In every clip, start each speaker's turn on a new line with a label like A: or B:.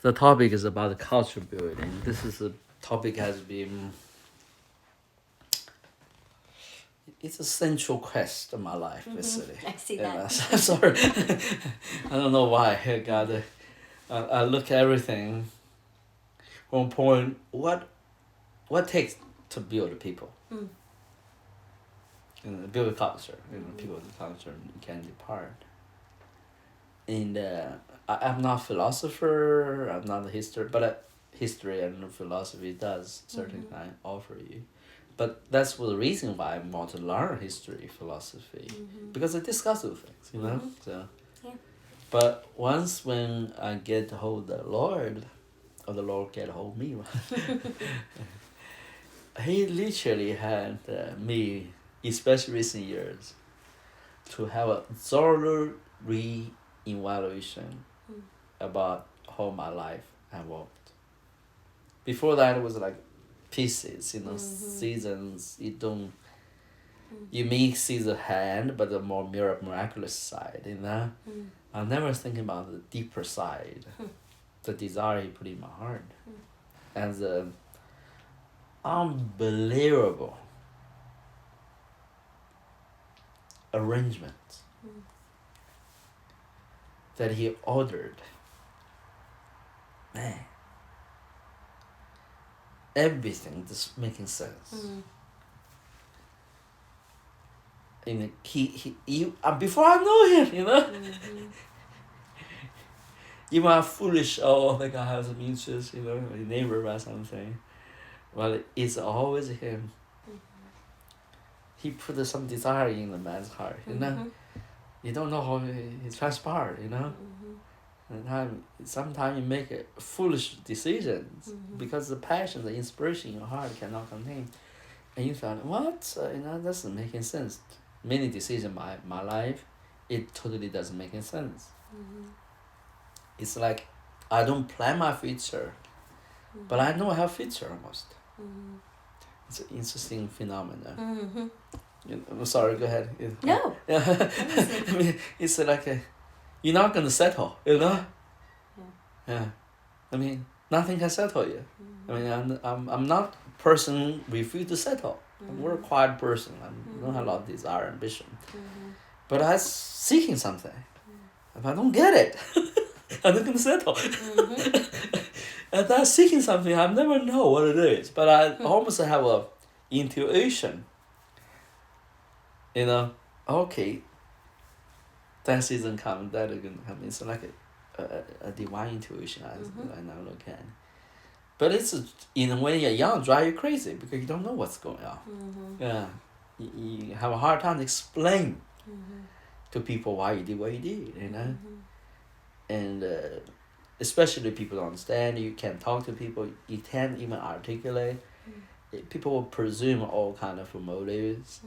A: the topic is about culture building. This is a topic has been it's a central quest in my life, basically.
B: I see
A: And
B: that.
A: I'm sorry, I don't know why. I got I look at everything from point what takes to build people.
B: Mm.
A: Build a culture. People the culture can depart. And I'm not a philosopher. I'm not a history, but history and philosophy does certain kind offer you. But that's the reason why I want to learn history, philosophy, because I discuss those things, you know. So,
B: Yeah.
A: but once when I get hold of the Lord, or the Lord get hold of me, he literally had me, especially recent years, to have a thorough re-evaluation about how my life had walked. Before that, it was like pieces, seasons. You may see the hand, but the more miraculous side, I never thinking about the deeper side, the desire he put in my heart, and the unbelievable arrangement that he ordered. Man, everything just making sense. And before I know him, even I'm foolish, oh, like I have some interest, a neighbor about something. Well, it's always him. He put some desire in the man's heart, You don't know how he transpired, And sometimes you make foolish decisions because the passion, the inspiration in your heart cannot contain. And you thought, what? That doesn't make any sense. Many decisions in my life, it totally doesn't make any sense. It's like I don't plan my future, but I know I have future almost. It's an interesting phenomenon. I'm sorry, go ahead.
B: No.
A: I mean, it's like you're not gonna settle, Yeah. I mean, nothing can settle you. I mean, I'm not a person refuse to settle. I'm a very quiet person. I don't have a lot of desire, ambition. But I'm seeking something. If I don't get it, I'm not gonna settle. And I'm seeking something, I never know what it is. But I almost have a intuition. Okay, that season come, that is gonna come. It's like a divine intuition I now look at. But it's when you're young, drive you crazy because you don't know what's going on. Yeah, you have a hard time to explain to people why you did what you did, and especially people don't understand. You can't talk to people. You can't even articulate. People will presume all kind of motives,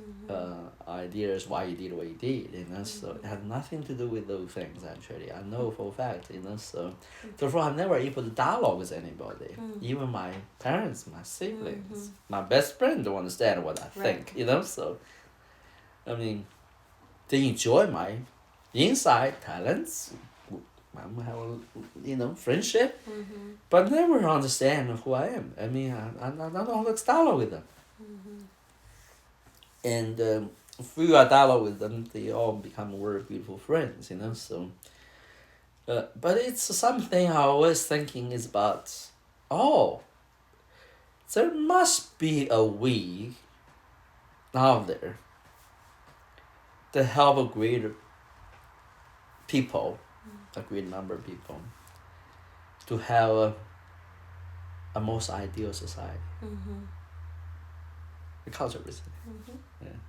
A: ideas why you did what you did, so it has nothing to do with those things actually. I know for a fact, so therefore I'm never able to dialogue with anybody, even my parents, my siblings, my best friend don't understand what I think, so I mean, they enjoy my inside talents. I have friendship, but never understand who I am. I mean, I don't know how to dialogue with them. And through our dialogue with them, they all become very beautiful friends, so. But it's something I always thinking is about, there must be a way out there to help a greater people, a great number of people, to have a most ideal society. The culture, basically. Yeah.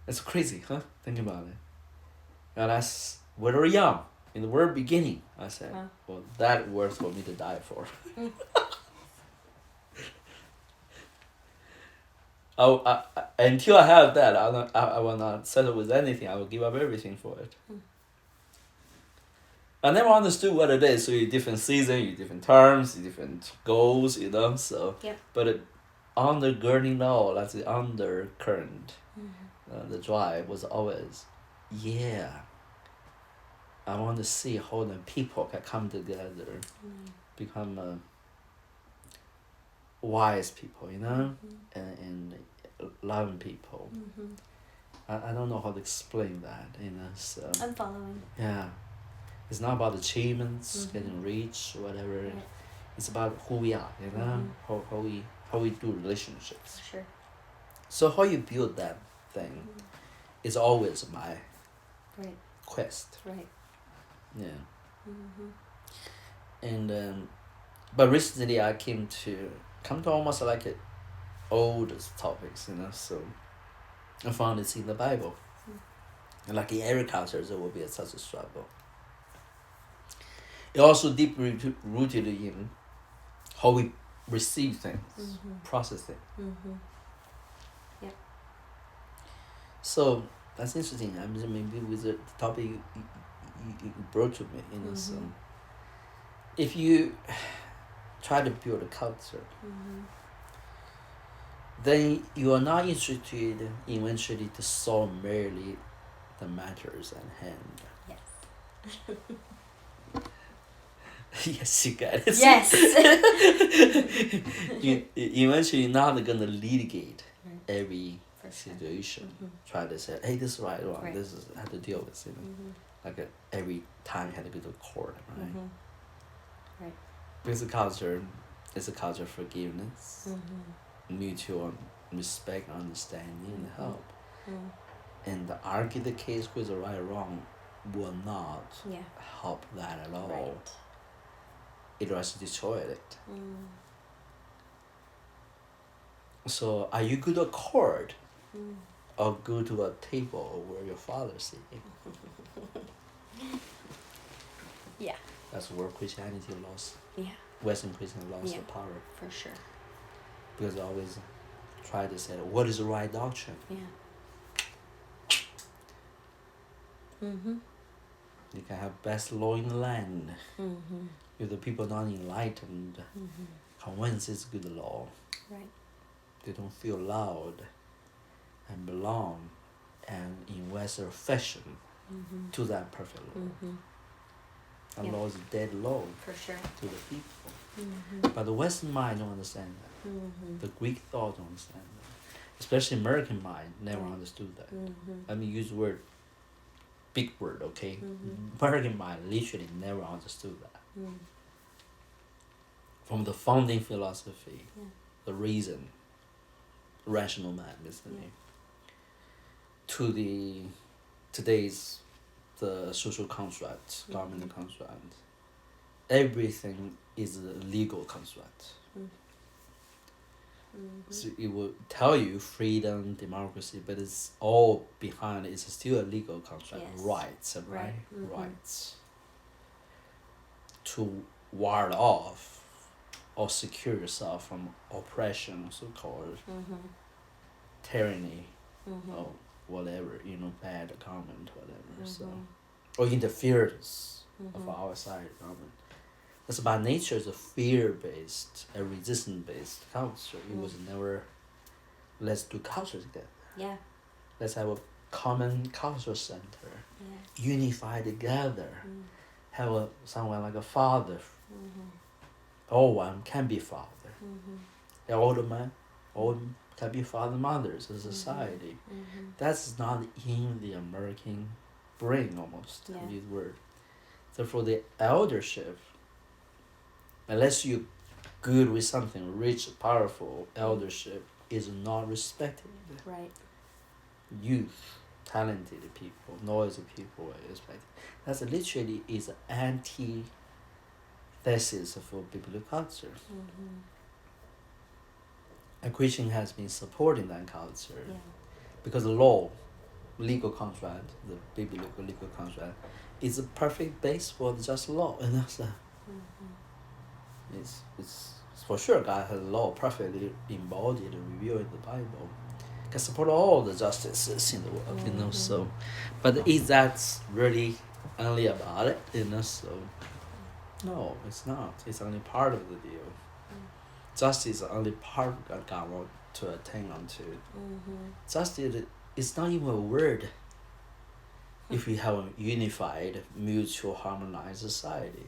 A: It's crazy, huh? Think about it. And that's very young, in the very beginning, I said, well, that worth for me to die for. Until I have that, I will not settle with anything. I will give up everything for it. I never understood what it is. So you different season, you different terms, you different goals, so.
B: Yep.
A: But undergirding all, that's the undercurrent. The drive was always, I want to see how the people can come together, become wise people, you know, and loving people. I don't know how to explain that, you know. So
B: I'm following.
A: yeah, it's not about achievements, getting rich, whatever.
B: Right.
A: It's about who we are, you know, how we do relationships.
B: Sure.
A: So how you build that thing is always my
B: Right.
A: quest.
B: Right.
A: Yeah. And but recently I come to almost like old topics, you know. So I found it's in the Bible. And like in every culture, there will be such a struggle. It also deeply rooted in how we receive things, process things.
B: Yep.
A: So that's interesting. I mean, maybe with the topic you brought to me, you know. So if you try to build a culture, then you are not interested eventually to solve merely the matters at hand.
B: Yes.
A: Yes, you got it.
B: Yes.
A: You eventually not gonna litigate every
B: For sure.
A: situation. Try to say, hey, this is right, wrong.
B: Right.
A: This is how to deal with, you know. Like every time you had to go to court, right?
B: Right.
A: Because the culture is a culture of forgiveness, mutual respect, understanding, and help. And the argue the case with the right or wrong will not help that at all.
B: Right.
A: It just destroyed it. So are you good at court or go to a table where your father's sitting?
B: Yeah.
A: That's where Christianity lost.
B: Yeah.
A: Western Christianity lost the power.
B: For sure.
A: Because they always try to say, what is the right doctrine?
B: Yeah.
A: You can have best law in the land. If the people not enlightened, convinced it's good law.
B: Right.
A: They don't feel loud and belong and invest their affection to that perfect law. And law is dead law
B: For sure.
A: to the people. But the Western mind don't understand that. The Greek thought don't understand that. Especially American mind never understood that. I mean, use the word, big word, okay? American mind literally never understood that. From the founding philosophy, the reason, rational man, listening, to the today's the social construct, government construct. Everything is a legal construct. So it will tell you freedom, democracy, but it's all behind. It's still a legal construct.
B: Yes.
A: Rights, right? Rights. To ward off or secure yourself from oppression, so-called tyranny, or whatever, you know, bad government, whatever. So, or interference of outside government. That's by nature is a fear-based, a resistance-based culture. It was never, let's do culture together.
B: Yeah.
A: Let's have a common culture center.
B: Yeah.
A: Unify together. Have someone like a father. All one can be father. The older man, all can be father, mothers in society. That's not in the American brain almost, this word. So for the eldership, unless you're good with something rich, powerful, eldership is not respected.
B: Right.
A: Youth, talented people, noisy people are respected. That's literally is an anti-thesis for biblical culture. And Christian has been supporting that culture because the law, legal contract, the biblical legal contract, is a perfect base for the just law, and that's it's for sure God has law perfectly embodied and revealed in the Bible. Can support all the justices in the world, you know. So, but is that really only about it, you know? So, no, it's not. It's only part of the deal. Justice is only part of God wants to attain onto. Justice is not even a word. if we have a unified, mutual, harmonized society,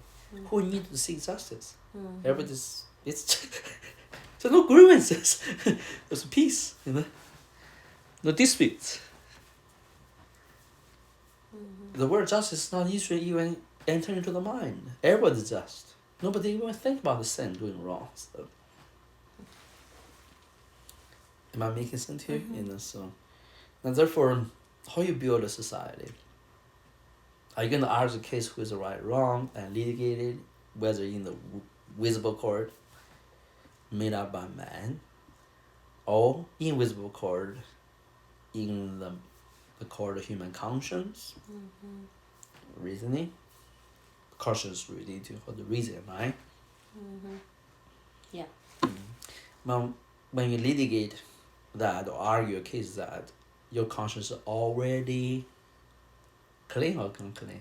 A: who need to seek justice? Everybody's it's there's no grievances. There's peace, no disputes. The word justice is not usually even enter into the mind. Everybody's just. Nobody even think about the sin doing wrong. So, am I making sense here? So, and therefore, how you build a society? Are you going to argue the case who is right or wrong and litigate it, whether in the visible court made up by man, or invisible court in the court of human conscience, reasoning, conscious reasoning for the reason, right?
B: Yeah.
A: Now, when you litigate that or argue a case that your conscience is already clean or unclean?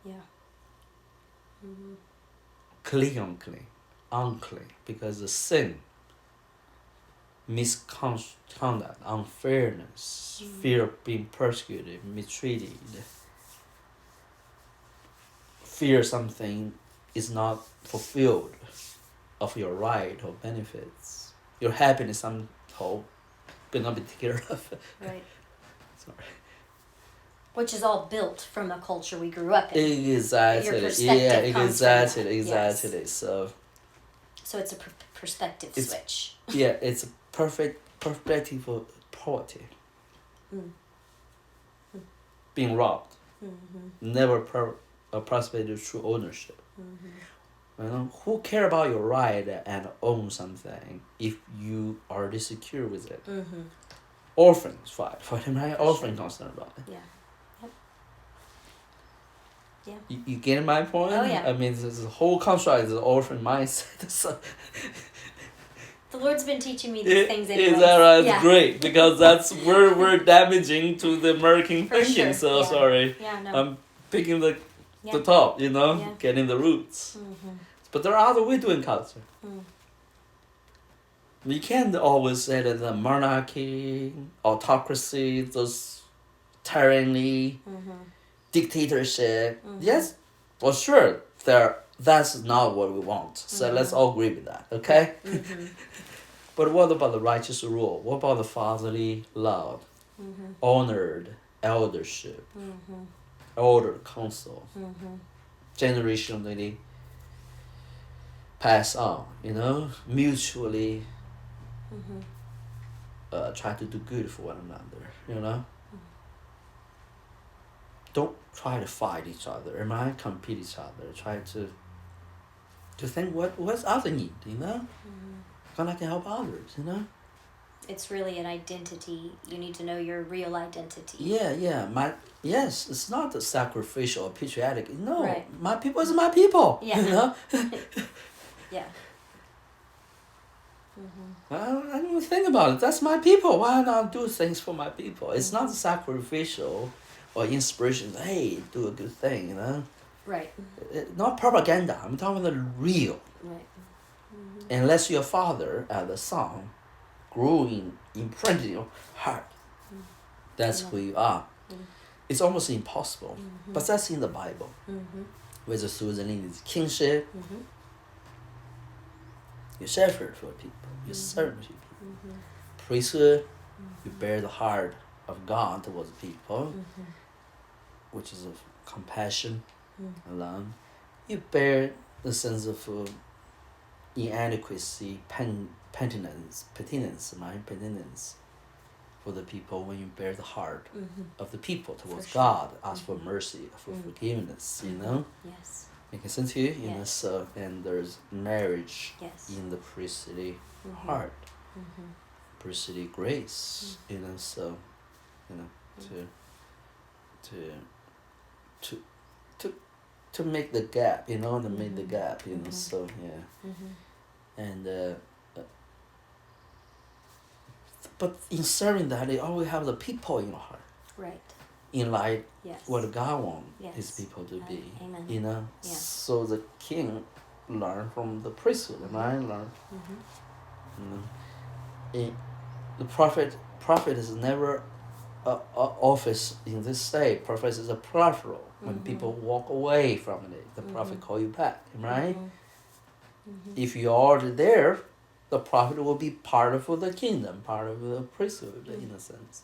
B: Yeah.
A: Clean or unclean? Unclean, because the sin, misconduct, unfairness, fear of being persecuted, mistreated, fear something is not fulfilled of your right or benefits. Your happiness somehow will not be taken care of.
B: Right.
A: Sorry.
B: Which is all built from the culture we grew up in.
A: Exactly.
B: Your perspective comes from that.
A: Exactly.
B: Yes. So it's a perspective switch.
A: Yeah, it's a perfect perspective for poverty. Being robbed. Never a prospect of true ownership. Who care about your right and own something if you are insecure with it? Orphans fight for them, right? Orphans concerned about it.
B: Yeah. Yeah.
A: You get my point?
B: Oh, yeah.
A: I mean, this whole construct is orphan mindset. So
B: The Lord's been teaching me these things anyway.
A: Is that right?
B: Yeah.
A: It's great, because that's where we're damaging to the American
B: For
A: thinking.
B: sure.
A: So
B: Yeah.
A: sorry.
B: Yeah, no.
A: I'm picking the
B: Yeah.
A: top,
B: Yeah.
A: getting the roots. But there are other ways doing culture. We can't always say that the monarchy, autocracy, those tyranny, dictatorship. Yes, for sure, that's not what we want. So let's all agree with that, okay? But what about the righteous rule? What about the fatherly love? Honored eldership, elder counsel, generationally pass on, mutually try to do good for one another, Don't try to fight each other, compete each other. Try to think what's other need, How I can help others,
B: It's really an identity. You need to know your real identity.
A: Yeah. Yes, it's not the sacrificial or patriotic. No,
B: Right.
A: my people is my people.
B: Yeah. Yeah.
A: I don't even think about it. That's my people. Why not do things for my people? It's not sacrificial or inspiration. Hey, do a good thing,
B: Right.
A: Not propaganda. I'm talking the real.
B: Right.
A: Unless your father, as a son, grew imprinted in your heart. That's who you are. It's almost impossible. But that's in the Bible. Whether through the lineage of kingship, you shepherd for people, you serve people. Priesthood, you bear the heart of God towards people, which is of compassion and love. You bear the sense of inadequacy, penitence for the people when you bear the heart of the people towards
B: For sure.
A: God, ask for mercy, for forgiveness,
B: Yes.
A: Making sense to you?
B: Yes.
A: So, and there's marriage
B: Yes.
A: in the priestly heart, priestly grace, so, to make the gap, to make the gap, so, yeah. And, but in serving that, they always have the people in your heart.
B: Right.
A: In light,
B: Yes.
A: what God wants
B: Yes.
A: His people to be.
B: Amen. Yeah.
A: So the king learned from the priesthood, and I learned. The prophet is never office in this state, prophet is a peripheral. When people walk away from it, the prophet call you back, right? If you're already there, the prophet will be part of the kingdom, part of the priesthood, in a sense.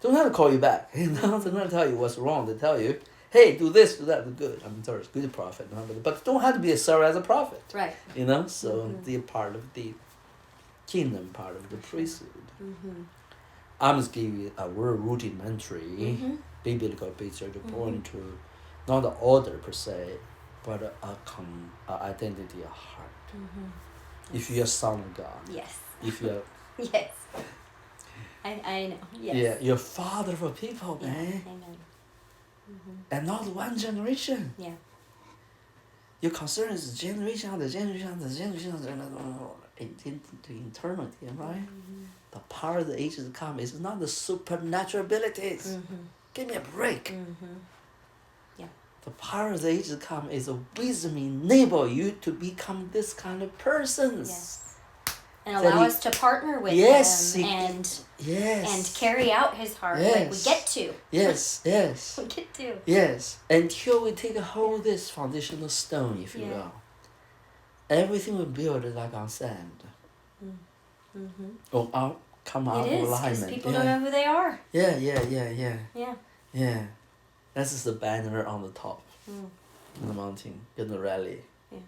A: Don't have to call you back. They're not tell you what's wrong. They tell you, hey, do this, do that, do good. I mean, there's good prophet, but don't have to be a servant as a prophet.
B: Right.
A: So they're part of the kingdom, part of the priesthood. I'm just giving you a very rudimentary biblical picture to point to not the order per se, but a identity, a heart. If you're a son of God.
B: Yes.
A: If you're
B: yes. I know. Yes.
A: Yeah, you're father for people, man.
B: Amen.
A: And not one generation.
B: Yeah.
A: Your concern is generation after generation after generation into eternity, right? The power of the ages to come is not the supernatural abilities. Give me a break.
B: Yeah.
A: The power of the ages to come is a wisdom enable you to become this kind of persons.
B: Yes. And allow us to partner with him and carry out his heart like we get to.
A: Yes.
B: We get to.
A: Yes. Until we take a hold of this foundational stone, if you will. Everything we build is like on sand. Or come out of alignment.
B: Because people don't know who they are.
A: Yeah. That's just the banner on the top. On the mountain. In the rally.
B: Yeah.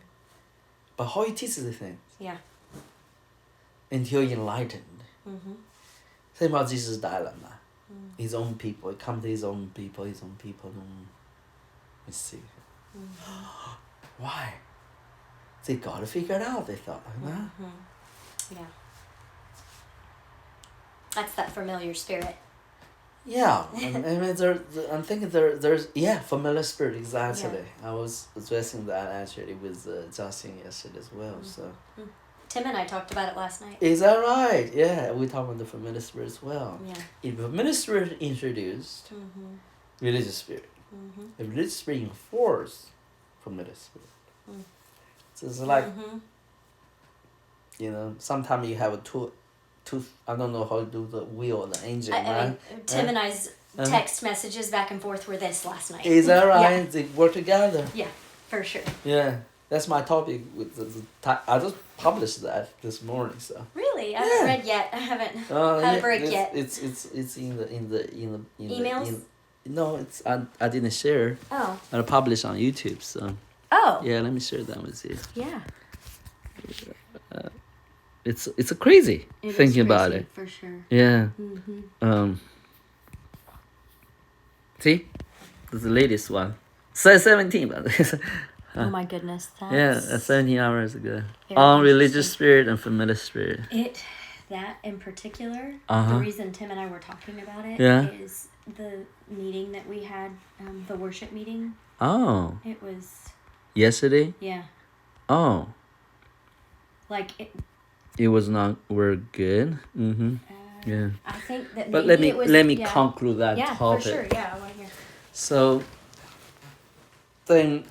A: But how you teach the thing?
B: Yeah.
A: Until you're enlightened. Same about Jesus' dilemma. His own people. He come to his own people. Let me see. Why? They gotta figure it out, they thought.
B: Yeah. That's that familiar spirit.
A: Yeah. I mean, I'm thinking there's familiar spirit, exactly. I was addressing that actually with Justin yesterday as well. So
B: Tim and I talked about it last night.
A: Is that right? Yeah, we talked about the familiar spirit as well.
B: Yeah.
A: If familiar spirit introduced religious spirit, if religious spirit enforced familiar spirit. So it's like, sometimes you have a two, I don't know how to do the wheel or the engine, right?
B: I mean, Tim and I's text messages back and forth were this last night.
A: Is that right? They work together.
B: Yeah, for sure.
A: Yeah, that's my topic. I just published that this morning. So.
B: Really, I haven't read yet. I haven't had a break yet.
A: It's in the
B: emails.
A: No, I didn't share.
B: Oh.
A: I published on YouTube. So.
B: Oh.
A: Yeah, let me share that with you.
B: Yeah.
A: It's a crazy thinking about it.
B: For sure.
A: Yeah. See, this is the latest one. 17, but
B: oh my goodness,
A: that's 17 hours ago. On religious spirit and familiar spirit.
B: That in particular,
A: Uh-huh.
B: the reason Tim and I were talking about it is the meeting that we had, the worship meeting.
A: Oh.
B: It was.
A: Yesterday?
B: Yeah.
A: Oh.
B: Like it.
A: It was not very good. Yeah.
B: I think that.
A: But
B: maybe it was,
A: let me conclude that topic.
B: Yeah, for sure. Yeah, I want to hear.
A: So, then,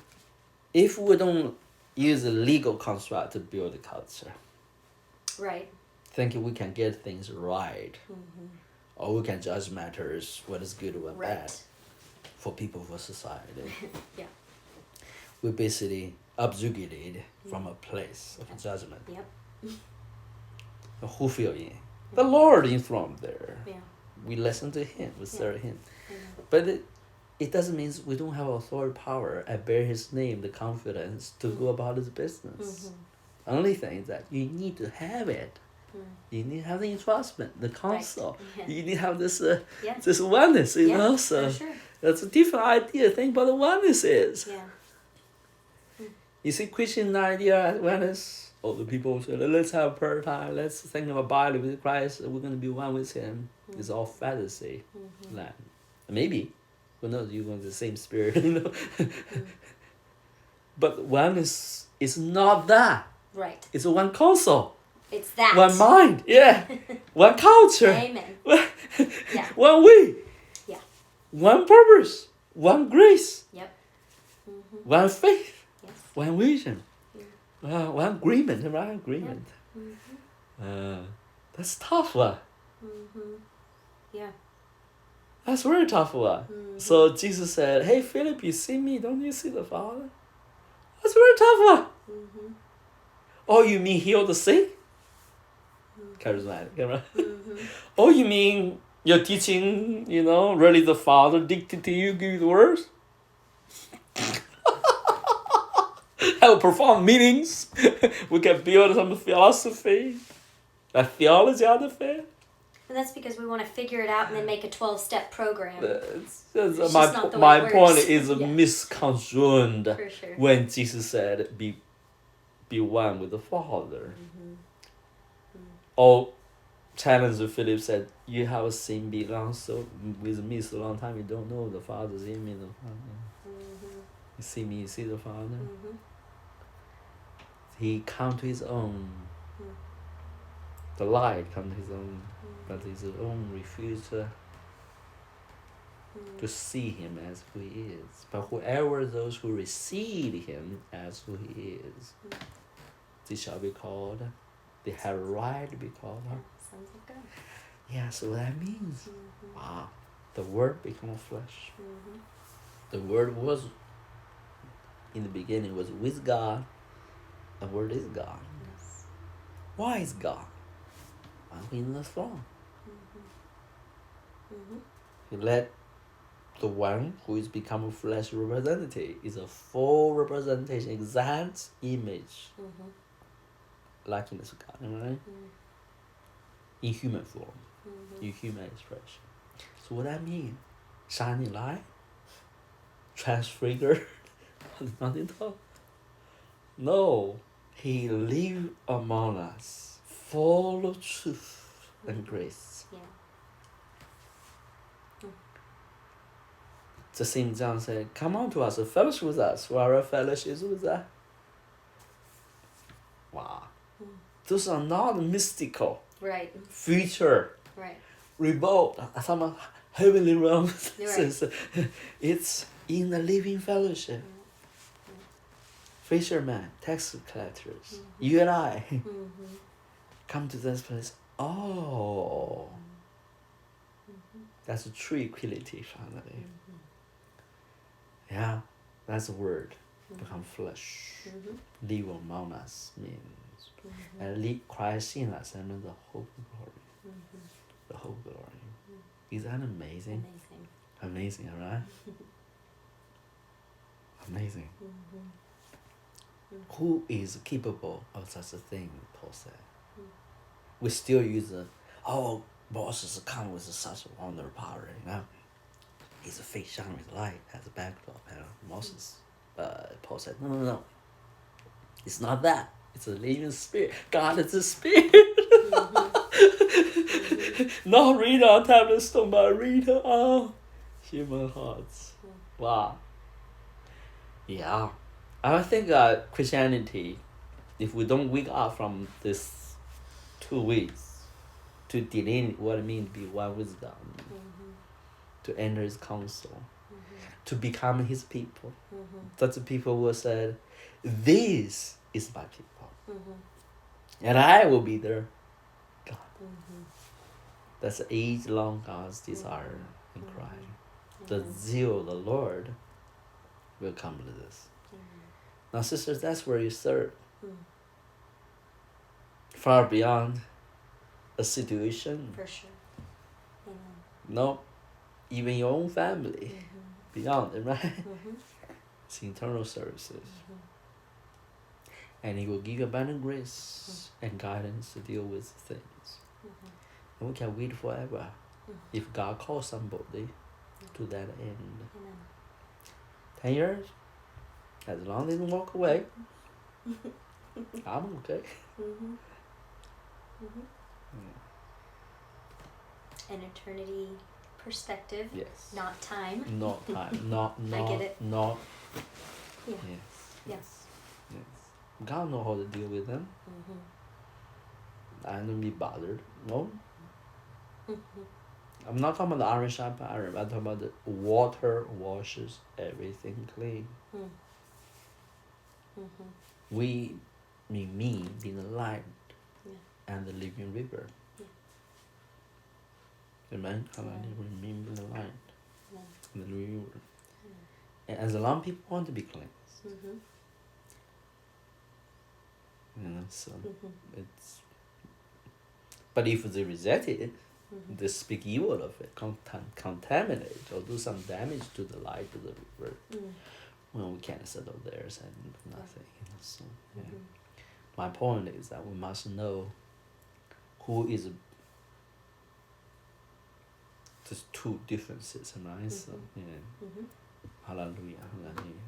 A: if we don't use a legal construct to build a culture,
B: right?
A: Thinking we can get things right, or we can judge matters what is good or bad, for people, for society.
B: Yeah.
A: We basically subjugated from a place of judgment.
B: Yep.
A: Who feel in? The Lord enthroned there.
B: Yeah.
A: We listen to Him. We serve Him. But it doesn't mean we don't have authority, power. I bear His name, the confidence to go about His business. Only thing is that you need to have it. You need to have the entrustment, the counsel.
B: Right.
A: You need to have this this oneness, you know. So
B: for sure.
A: that's a different idea. Think about the oneness is.
B: Yeah.
A: You see, Christian idea oneness. All the people say, let's have prayer time. Let's think of a body with Christ. We're going to be one with Him. It's all fantasy land. Maybe, who knows? You're going to the same spirit, you know. But oneness is not that.
B: Right.
A: It's one counsel.
B: It's that.
A: One mind. Yeah. One culture.
B: Amen. Yeah.
A: One way.
B: Yeah.
A: One purpose. One grace.
B: Yep.
A: One faith.
B: Yes.
A: One vision. One agreement, right? Agreement.
B: Yep.
A: That's tough.
B: Yeah.
A: That's very tough one.
B: Mm-hmm.
A: So Jesus said, "Hey Philip, you see me? Don't you see the Father?" That's very tough one.
B: Mm-hmm.
A: Oh, you mean heal the sick?
B: Mm-hmm.
A: Charismatic, right?
B: Mm-hmm.
A: Oh, you mean you're teaching, really the Father dictate to you, give you the words? Have profound meanings. We can build some philosophy, a theology out of it.
B: And that's because we want to figure it out and then make a 12-step program.
A: My point is
B: yeah.
A: misconstrued
B: For sure.
A: when Jesus said, be one with the Father.
B: Mm-hmm.
A: Or challenge Philip said, you have seen me with me so long time, you don't know the Father's in me. The Father.
B: Mm-hmm.
A: You see me, you see the Father.
B: Mm-hmm.
A: He come to his own.
B: Mm-hmm.
A: The light come to his own, but his own refused to see him as who he is. But whoever those who receive him as who he is, they shall be called, they have a right to be called.
B: Sons of God.
A: Yeah, so that means,
B: Mm-hmm.
A: wow, the Word became flesh.
B: Mm-hmm.
A: The Word was, in the beginning, was with God. The Word is God.
B: Yes.
A: Why is God? In the throne.
B: Mm-hmm. Mm-hmm.
A: He let the one who is become a flesh representative is a full representation, exact image, likeness of God, right? In human form, in human expression. So what that mean? Shining light, transfigured, nothing at all. No, he lived among us, full of truth and grace.
B: Yeah.
A: The same John said, "Come on to us, fellowship with us, for our fellowship is with us." Wow. Those are not mystical.
B: Right.
A: Future.
B: Right.
A: Remote. Some heavenly realms.
B: Right.
A: It's in the living fellowship. Fishermen, tax collectors, you and I come to this place. Oh, that's a true equality finally. Yeah, that's the word. Become flesh. Live among us means. And live Christ in us and the hope of glory. The whole glory. Is that amazing? Amazing, right? Amazing. Who is capable of such a thing, Paul said? We still use Moses come with such a wonder power, His face shine with light as a backdrop, Moses. Paul said, no. It's not that. It's a living spirit. God is a spirit. Not written on tablet stone, but written on human hearts. Wow. Yeah. I think Christianity, if we don't wake up from this 2 weeks to delineate what it means to be one with God, to enter his counsel, to become his people, that the people will say, this is my people. And I will be their God. That's age-long God's desire and cry. The zeal of the Lord will come to this. Now, sisters, that's where you serve. Far beyond a situation.
B: For sure.
A: No, even your own family. Beyond it, right? It's internal services. And he will give you abundant grace and guidance to deal with things. And we can wait forever if God calls somebody to that end. 10 years, as long as they don't walk away, I'm okay.
B: An eternity perspective.
A: Yes.
B: Not time.
A: Not time. Not.
B: I get it.
A: Not.
B: Yeah.
A: Yes. God knows how to deal with them. I don't be bothered. No. I'm not talking about the iron sharp iron. I'm talking about the water washes everything clean. We, me, being the light and the living river. Amen. Hallelujah. Remember the light. The reward. And as long people want to be cleansed. So it's. But if they reject it, they speak evil of it, contaminate or do some damage to the light of the river. Well, we can't settle theirs and nothing. So, yeah. My point is that we must know who is. There's two differences, right? So, yeah. Hallelujah, hallelujah.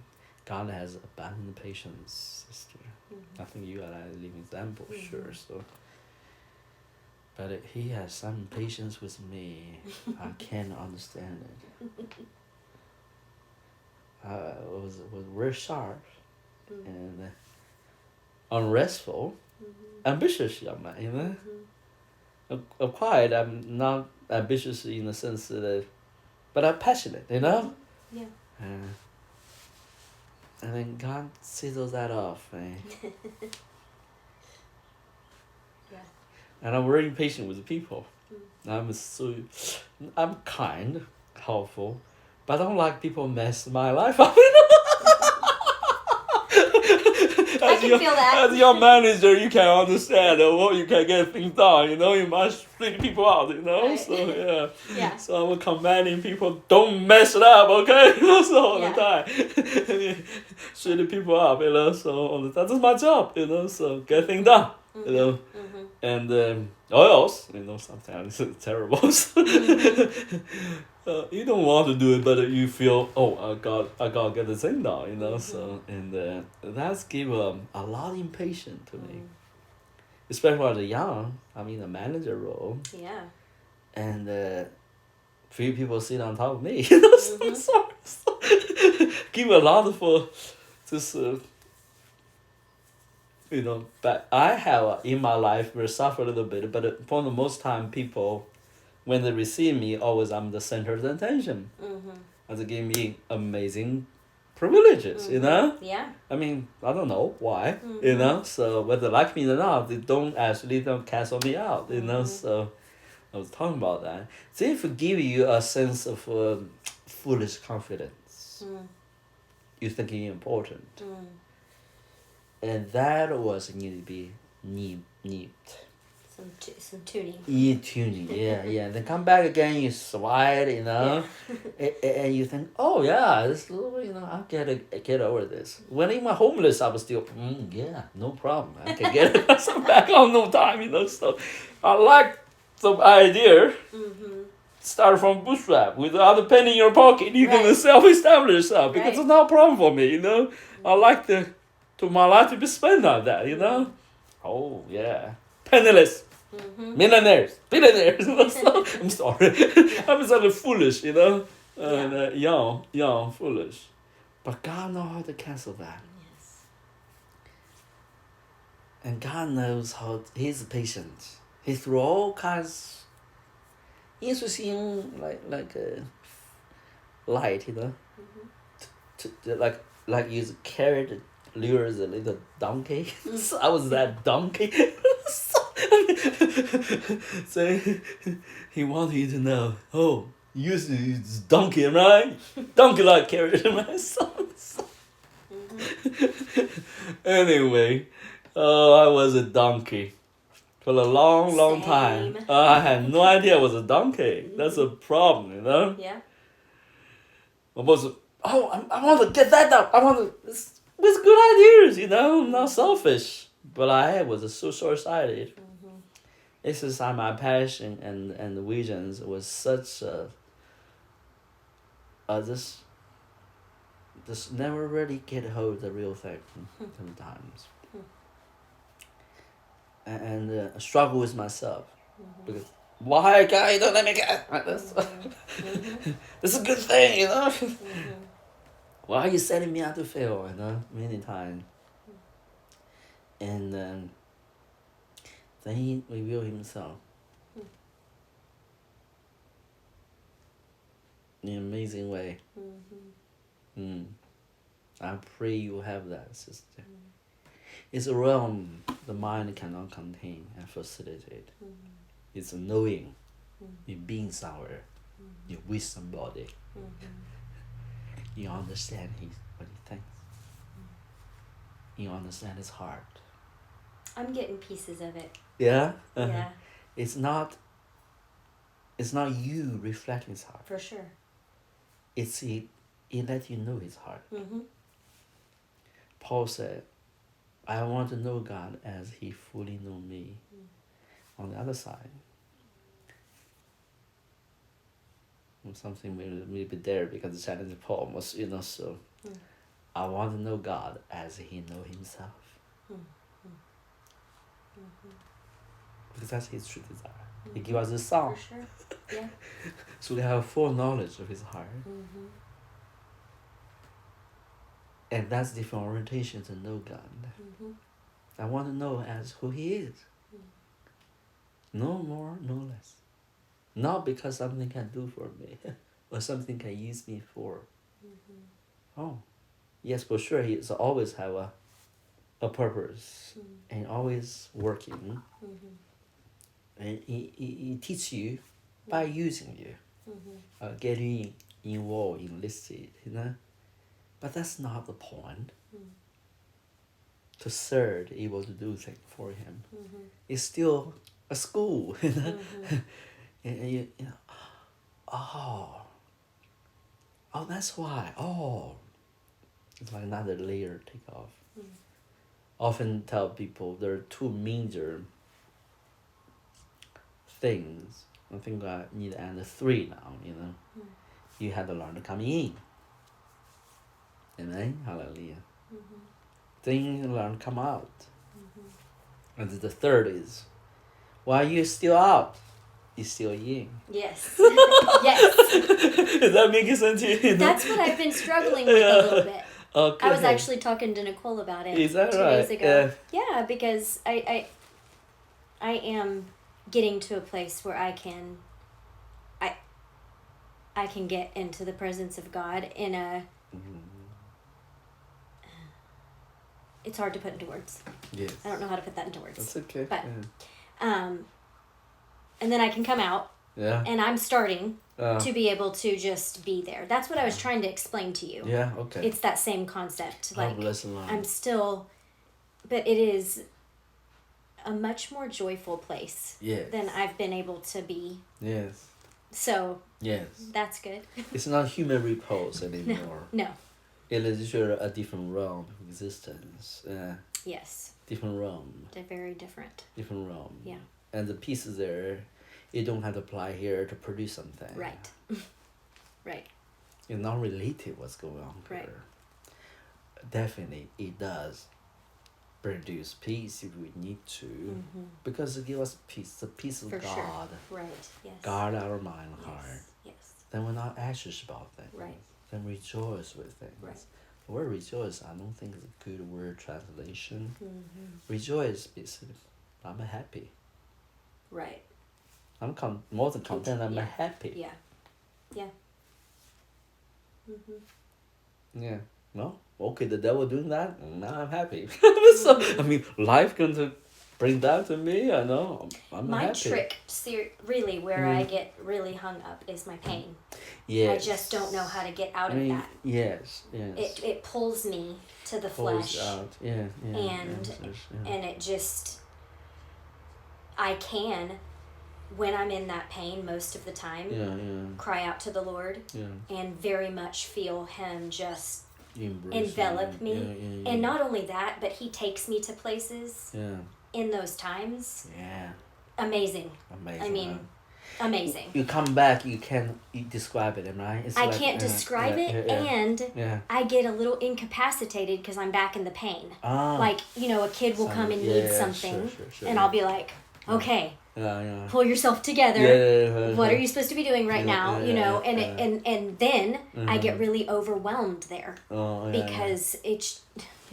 A: God has abundant patience, sister. I think you are a living example, sure. So, but he has some patience with me. I can't understand it. Was very sharp and unrestful, ambitious young man, you know. Quiet. I'm not ambitious in the sense that, but I'm passionate, you know.
B: Yeah.
A: And then God settles that off, man.
B: Yeah.
A: And I'm very impatient with the people. I'm kind, helpful, but I don't like people mess my life up.
B: I can feel that.
A: As your manager, you can understand you can get things done, you know, you must treat people out, you know, right. So yeah. So I'm commanding people, don't mess it up, okay, so all the time. Treat the people up, you know, so all the time, that's my job, you know, so get things done, you know, and or else, you know, sometimes it's terrible. You don't want to do it, but you feel, I gotta get the thing done, you know. So and that's give a lot of impatience to me, especially when they're young. I'm in a manager role.
B: Yeah.
A: And few people sit on top of me, you know. So give a lot for this. You know, but I have in my life will suffer a little bit, but for the most time people. When they receive me, always I'm the center of the attention. And they give me amazing privileges, you know?
B: Yeah.
A: I mean, I don't know why, you know? So whether they like me or not, they don't cancel me out, you know? So I was talking about that. They give you a sense of foolish confidence. You think you're important. And that was need to be neat.
B: Some tuning.
A: Tuning, yeah. Then come back again, you sweat, you know, and you think, this little, you know, I'll get over this. When I'm homeless, I was still, no problem. I can get it back on no time, you know. So I like the idea. Start from bootstrap without a penny in your pocket. You can self-establish yourself because it's not a problem for me, you know. I like my life to be spent on that, you know. Oh yeah, penniless. Millionaires, billionaires. I'm sorry. I'm sort of foolish, you know, and young, foolish. But God knows how to cancel that.
B: Yes.
A: And God knows how He's patient. He threw all kinds interesting, like light, you know, like you carried lures a little donkey. So I was that donkey. So he wanted you to know, you used to use donkey, right? Donkey like carried my sons. Anyway, I was a donkey for a long time. I had no idea I was a donkey. That's a problem, you know?
B: Yeah.
A: I want to get that done. I want to, with good ideas, you know, I'm not selfish. But I was so short-sighted. This is my passion and the visions was such this never really get hold of the real thing sometimes. And struggle with myself because why God don't let me get this? This is a good thing, you know. Why are you setting me out to fail? You know, many times. And then He revealed Himself in an amazing way. I pray you have that, sister. It's a realm the mind cannot contain and facilitate. It's a knowing. You've been somewhere. You're with somebody. You understand what he thinks. You understand his heart.
B: I'm getting pieces of it.
A: Yeah?
B: Yeah.
A: It's not you reflecting his heart.
B: For sure.
A: It's it let you know his heart.
B: Mm-hmm.
A: Paul said, I want to know God as he fully knew me. On the other side, something maybe there because the challenge of Paul was, so I want to know God as he know himself. Because that's his true desire. He gave us a song.
B: For sure. Yeah.
A: So we have full knowledge of his heart. And that's different orientation to know God. I want to know as who he is. No more, no less. Not because something can do for me or something can use me for. Oh, yes, for sure, he's always have a purpose and always working. And he teach you by using you, getting involved, enlisted, But that's not the point. To serve, able to do things for him. It's still a school, and you know, that's why. It's like another layer take off. Often tell people there are two major things. I think I need to add three now, You have to learn to come in. Amen? Hallelujah. Then you learn to come out. And the third is, while you're still out, you're still in.
B: Yes. Yes.
A: Is that making sense to you?
B: That's what I've been struggling with a little bit.
A: Okay.
B: I was actually talking to Nicole about it
A: Is that
B: 2
A: right?
B: days ago. Yeah, because I am getting to a place where I can get into the presence of God in a it's hard to put into words.
A: Yes.
B: I don't know how to put that into words.
A: That's okay.
B: But and then I can come out.
A: Yeah.
B: And I'm starting to be able to just be there. That's what I was trying to explain to you.
A: Yeah, okay.
B: It's that same concept. Like
A: I'm
B: still, but it is a much more joyful place than I've been able to be.
A: Yes.
B: So
A: yes,
B: that's good.
A: It's not human repose anymore.
B: No.
A: It is a different realm of existence.
B: Yes.
A: Different realm.
B: They're very different.
A: Different realm.
B: Yeah.
A: And the pieces there, you don't have to apply here to produce something.
B: Right. Right.
A: You're not related what's going on here.
B: Right.
A: Definitely, it does produce peace if we need to, because it gives us peace, the peace of
B: For
A: God.
B: Sure. Right. Yes.
A: Guard our mind and heart.
B: Yes.
A: Then we're not anxious about things.
B: Right.
A: Then rejoice with things.
B: Right.
A: The word rejoice, I don't think is a good word translation. Rejoice is I'm happy.
B: Right.
A: I'm more than content. I'm
B: Yeah.
A: happy.
B: Yeah. Yeah.
A: Yeah. No. Okay, the devil doing that. Now I'm happy. So I mean, life going to bring that to me. I know. I'm
B: my
A: happy.
B: trick, really, where I get really hung up is my pain.
A: Yes.
B: I just don't know how to get out of that.
A: Yes.
B: It pulls me to the
A: Pulls
B: flesh.
A: out. Yeah.
B: And it just, I can, when I'm in that pain most of the time, cry out to the Lord and very much feel Him just envelop me. And not only that, but He takes me to places in those times.
A: Yeah.
B: Amazing. I mean, amazing.
A: You come back, you describe it, right?
B: I can't describe it, and I get a little incapacitated because I'm back in the pain. Like, a kid will come and need something,
A: sure.
B: and I'll be like, okay, pull yourself together. What are you supposed to be doing right now? And then I get really overwhelmed there because it's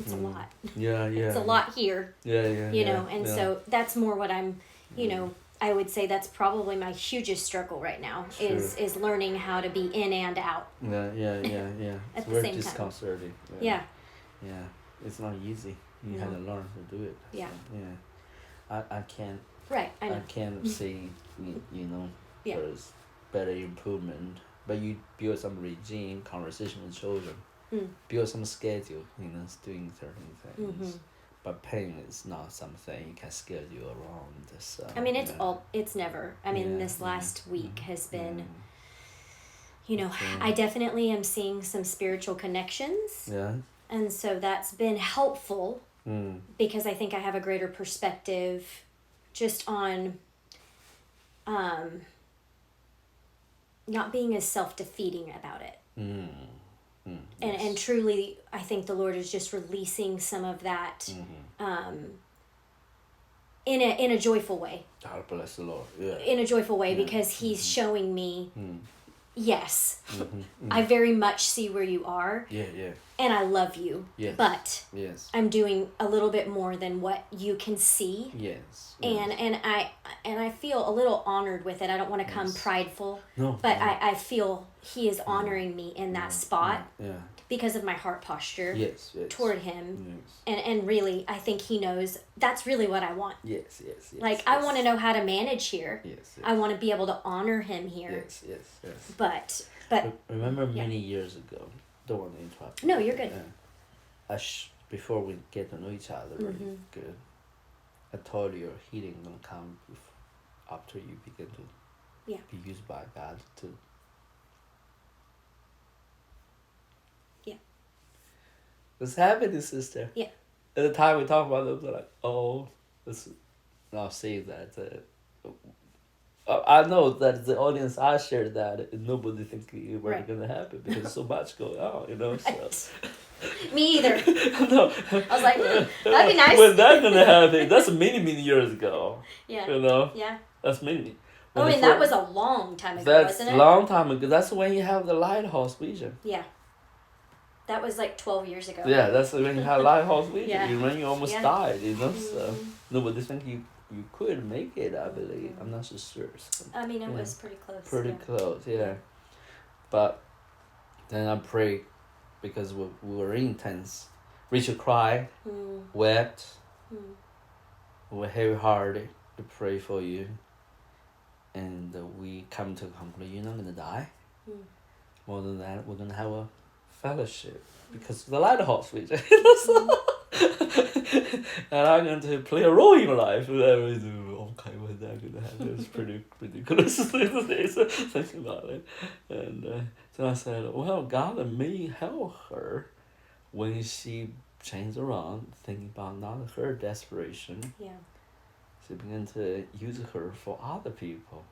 B: a lot. It's a lot here. And so that's more what I'm, I would say that's probably my hugest struggle right now is learning how to be in and out.
A: At
B: At
A: the
B: the
A: same
B: same
A: disconcerting.
B: time. Yeah.
A: It's not easy. You have to learn to do it.
B: Yeah.
A: I can't.
B: Right. I know.
A: I can't say, first, better improvement. But you build some regime, conversation with children, build some schedule, doing certain things. But pain is not something you can schedule around. So,
B: I mean, it's never. I mean, this last week has been, I definitely am seeing some spiritual connections.
A: Yeah.
B: And so that's been helpful because I think I have a greater perspective just on not being as self-defeating about it. Yes. And truly, I think the Lord is just releasing some of that in a joyful way.
A: God bless the Lord. Yeah.
B: In a joyful way, because He's showing me, yes, I very much see where you are.
A: Yeah, yeah.
B: And I love you.
A: Yes.
B: But
A: yes.
B: I'm doing a little bit more than what you can see.
A: Yes.
B: And I feel a little honored with it. I don't want to come prideful.
A: No.
B: But I feel He is honoring me in that spot.
A: Yeah.
B: Because of my heart posture
A: yes.
B: toward Him.
A: Yes.
B: And really, I think He knows that's really what I want.
A: Yes.
B: Like, I want to know how to manage here.
A: Yes.
B: I want to be able to honor Him here.
A: Yes.
B: But
A: remember many years ago, don't want to interrupt.
B: No, you're good.
A: Before we get to know each other really good, I told you your healing gonna come after you begin to be used by God to.
B: Yeah.
A: What's happening, sister?
B: Yeah.
A: At the time we talked about it, I was like, oh, I'll say that. I know that the audience I shared that nobody think it was gonna happen because so much going on,
B: Right.
A: So.
B: Me either.
A: No.
B: I was like, that'd be nice.
A: When that gonna happen? That's many years ago.
B: Yeah.
A: Yeah. That's many.
B: I mean, that was a long time ago,
A: that's
B: wasn't it?
A: That's a long time ago. That's when you have the lighthouse vision.
B: Yeah. That was like 12 years ago.
A: Yeah, that's when you had lighthouse vision.
B: Yeah.
A: When you almost died, so nobody think you could make it, I believe. I'm not so sure. So,
B: I mean, it was pretty close.
A: Pretty close, yeah. But then I prayed because we were intense. Richard cried, wept. We were heavy hearted to pray for you. And we come to a conclusion, you're not going to die. More than that, we're going to have a fellowship. Because the lighthouse vision. And I'm going to play a role in your life. Okay, when's that going to happen? It's pretty ridiculous thinking about it. And so I said, well, God may help her when she changed around, thinking about not her desperation.
B: Yeah.
A: She began to use her for other people.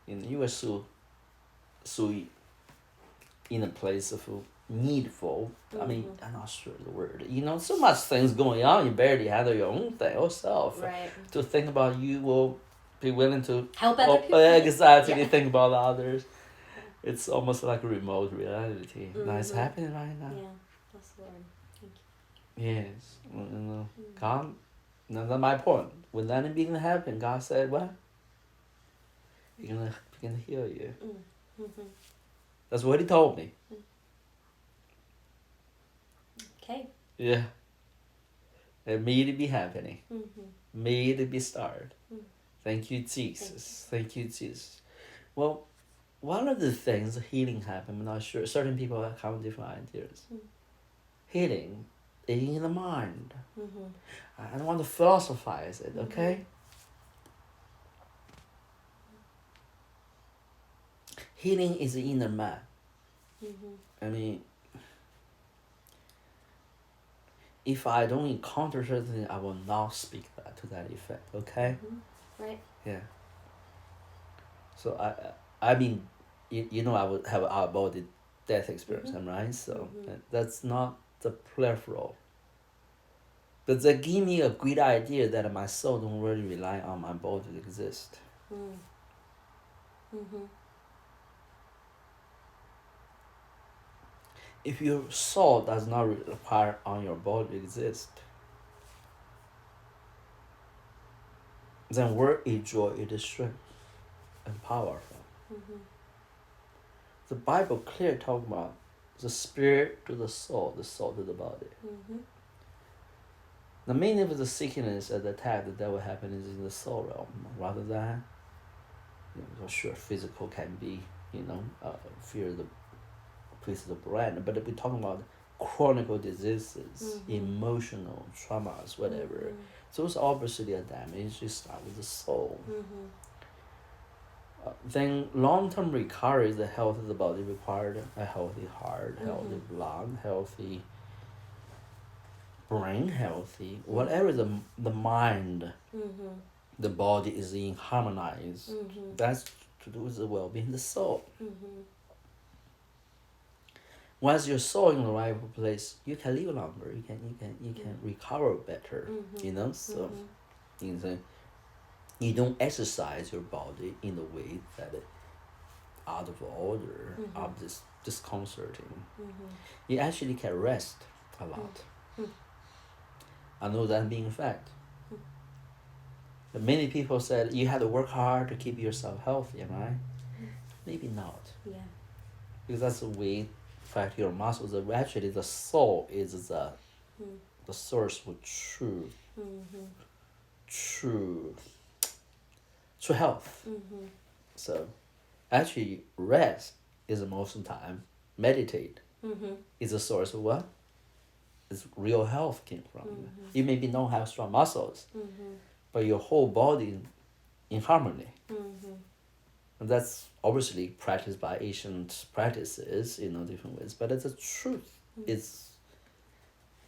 A: You were so in a place of needful. I mean, I'm not sure the word. So much things going on. You barely handle your own thing yourself.
B: Right.
A: To think about you will be willing to
B: help other people.
A: Exactly. Think about others. It's almost like a remote reality. That's happening right now.
B: Yeah, that's the Lord. Thank you.
A: Yes. God. Now that's my point. When that began to happen, God said, "Well, He's gonna heal you." That's what He told me.
B: Okay.
A: Yeah. And may it be happening. May it be started. Thank you, Jesus. Thank you, Jesus. Well, one of the things healing happened, I'm not sure. Certain people have with different ideas. Healing is in the mind. I don't want to philosophize it, okay? Healing is the inner man. I mean, if I don't encounter something, I will not speak that to that effect, okay?
B: Right.
A: Yeah. So I mean, I would have an out-of-body death experience, right? So that's not the peripheral. But that give me a great idea that my soul don't really rely on my body to exist. If your soul does not require on your body to exist, then where is joy, it is strength and power from? The Bible clearly talks about the spirit to the soul to the body. The meaning of the sickness and the attack that will happen is in the soul realm rather than sure, physical can be, fear the place of the brain, but we're talking about chronic diseases, emotional traumas, whatever. Those obviously are damage. You start with the soul. Then long-term recovery, the health of the body required a healthy heart, healthy blood, healthy brain, healthy whatever the mind, the body is in harmonize. That's to do with the well-being of the soul. Once your soul in the right place, you can live longer. You can recover better. So you don't exercise your body in the way that it out of order, of this disconcerting. You actually can rest a lot. I know that being a fact. But many people said you have to work hard to keep yourself healthy, right? Maybe not.
B: Yeah.
A: Because that's the way, in fact, your muscles are actually the soul is the source of true health. So actually rest is the most of the time. Meditate is the source of what? Is real health came from. You maybe don't have strong muscles, but your whole body in harmony. And that's obviously practiced by ancient practices, different ways. But it's the truth. It's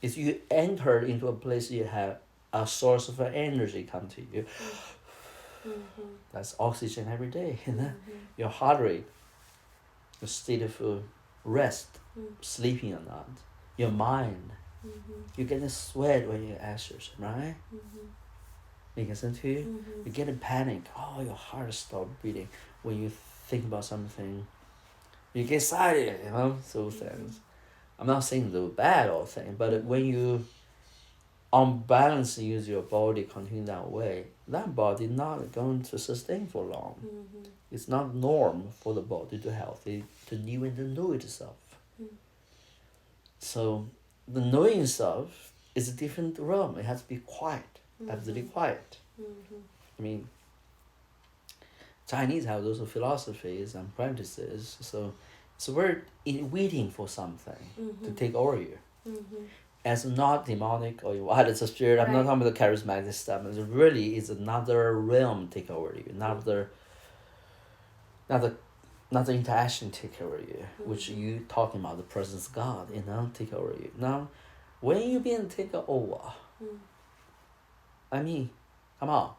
A: you enter into a place you have a source of energy come to you. That's oxygen every day. Your heart rate, your state of rest, sleeping or not, your mind. You get a sweat when you exercise, right? Making sense to you? You get a panic. Oh, your heart stops beating when you think about something. You get excited, those things. I'm not saying they're bad or thing, but when you unbalance use your body continue that way, that body not going to sustain for long. It's not norm for the body to healthy to live and to know itself. So the knowing itself is a different realm. It has to be quiet, absolutely quiet. I mean, Chinese have those philosophies and practices. So we're waiting for something to take over you. As not demonic or what it's a spirit. I'm not talking about the charismatic stuff. It really is another realm take over you. Another interaction take over you, which you talking about the presence of God, take over you. Now, when you being taken over, I mean, come on.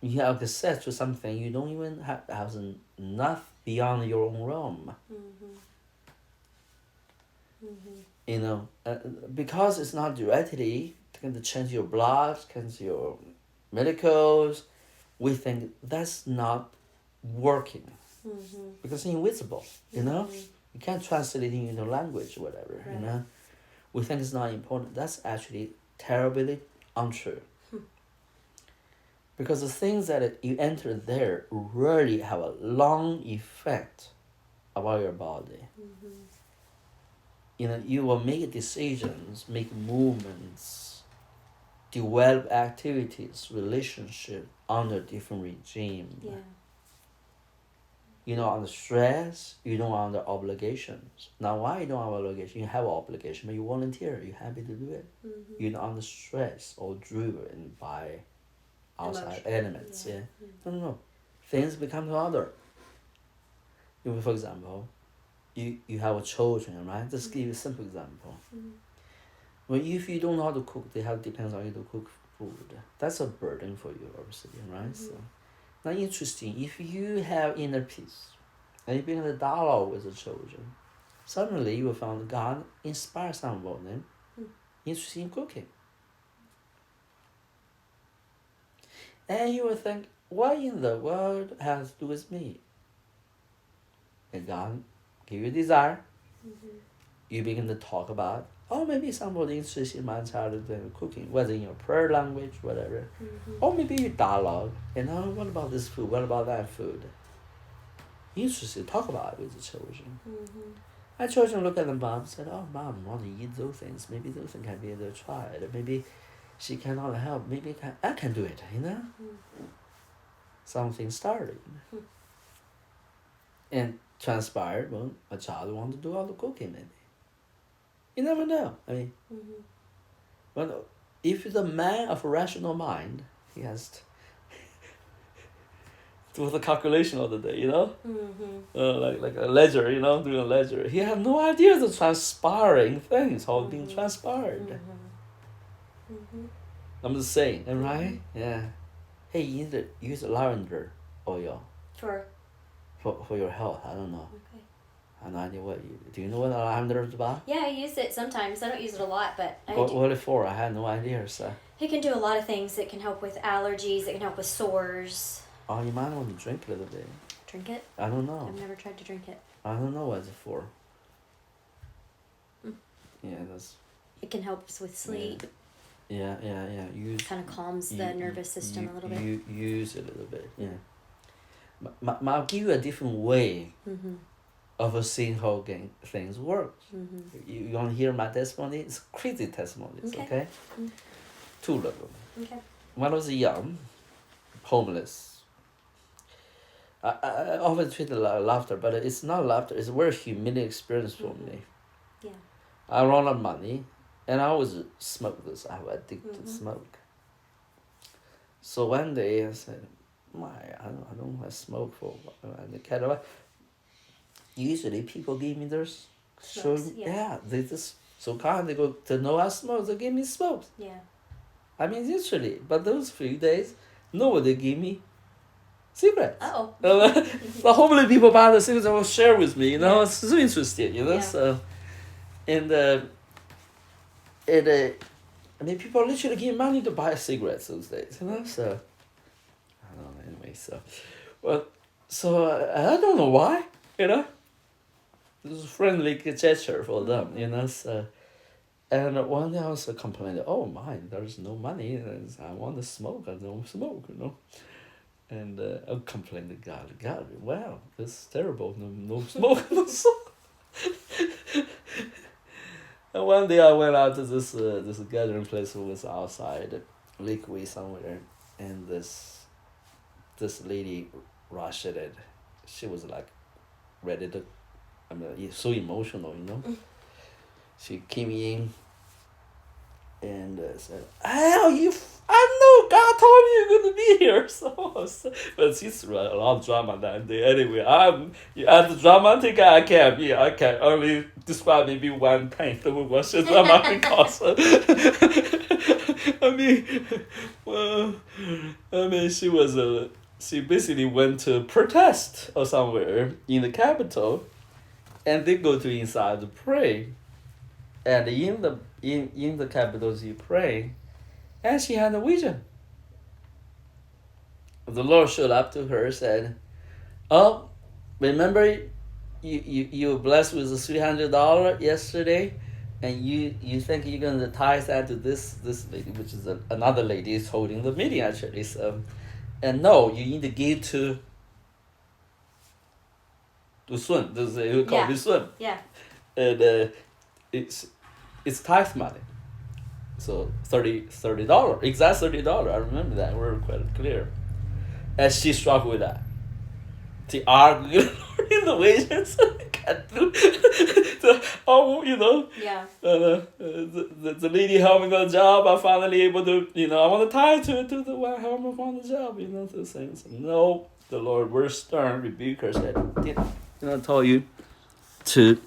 A: You have access to something you don't even have enough beyond your own realm. Because it's not directly going to change your blood, change your medicals, we think that's not working. Because it's invisible, You can't translate it into language or whatever, We think it's not important. That's actually terribly untrue. Because the things that you enter there really have a long effect about your body. You will make decisions, make movements, develop activities, relationship under different regime. You don't under stress, you don't under obligations. Now why you don't have obligation? You have obligation, but you volunteer, you're happy to do it. You're not under stress or driven by outside elements. No. Things become other. For example, you have children, right? Just give you a simple example. Well, if you don't know how to cook, they have depends on you to cook food. That's a burden for you, obviously, right? So, now interesting, if you have inner peace and you begin to dialogue with the children, suddenly you will find God inspire some of them interested in cooking. And you will think, what in the world has to do with me? And God give you desire. You begin to talk about, maybe somebody interested in my child in cooking, whether in your prayer language, whatever. Or maybe you dialogue, what about this food? What about that food? Interested, talk about it with the children. And children look at the mom and said, mom want to eat those things. Maybe those things can be able to try it. Maybe she cannot help. Maybe I can do it, something started. And transpired, well, a child wanted to do all the cooking, maybe. You never know. I mean, but if he's a man of a rational mind, he has to do the calculation of the day, you know? Like a ledger, you know, doing a ledger. He had no idea the transpiring things, how being transpired. I'm just saying, right? Yeah. Hey, you need to use lavender oil. For your health, I don't know.
B: Okay.
A: I have no idea do you know what lavender is about?
B: Yeah, I use it sometimes. I don't use it a lot, but
A: what for? I had no idea, so.
B: It can do a lot of things. It can help with allergies. It can help with sores.
A: Oh, you might want to drink a little bit.
B: Drink it?
A: I don't know.
B: I've never tried to drink it.
A: I don't know what it's for. Yeah, that's.
B: It can help with sleep.
A: Yeah.
B: Kind of calms the nervous system a little bit.
A: You use it a little bit, yeah. I'll give you a different way of seeing how things work. You want to hear my testimony? It's crazy testimonies, okay? 2 of them.
B: Okay.
A: When I was young, homeless. I often treat it like laughter, but it's not laughter. It's a very humiliating experience for me.
B: Yeah.
A: I run out of money, and I always smoke this. I was addicted to smoke. So one day I said, I don't want to smoke for the cat. Usually people give me their
B: smokes,
A: they just so kind. They go to know I smoke. They give me smokes.
B: Yeah.
A: I mean, literally, but those few days, nobody give me cigarettes.
B: Oh.
A: The homeless people buy the cigarettes and will share with me. You know, it's so interesting. You know, so and I mean, people literally give money to buy cigarettes those days. You know, so. I don't know, anyway, so I don't know why, you know. It was a friendly gesture for them, you know. So, and one day I was complaining, oh my, there's no money, and I want to smoke, I don't smoke, you know. And I complained to God, wow, this is terrible, no smoke, no smoke. And one day I went out to this gathering place that was outside, Lakeway somewhere, and this lady rushed it. She was like ready to, I mean, so emotional, you know. She came in and said, I know God told me you're going to be here. So, but she's a lot of drama that day. Anyway, as a dramatic I can only describe maybe one paint that was just dramatic also. She basically went to protest or somewhere in the capital, and they go to inside to pray, and in the capital she prayed, and she had a vision. The Lord showed up to her, said, "Oh, remember you were blessed with the $300 yesterday, and you think you're gonna tithe that to this lady, which is another lady is holding the meeting actually. So, and no, you need to give to Sun. You call me Sun.
B: Yeah.
A: And it's tithe money. So $30, exact $30. I remember that. We're quite clear. And she struggled with that. She argued in the wages. You know.
B: Yeah.
A: The lady helped me on the job. I finally able to, I want to tie to the one help me on the job. To say no. The Lord, very stern, rebuke her, said, did I tell you to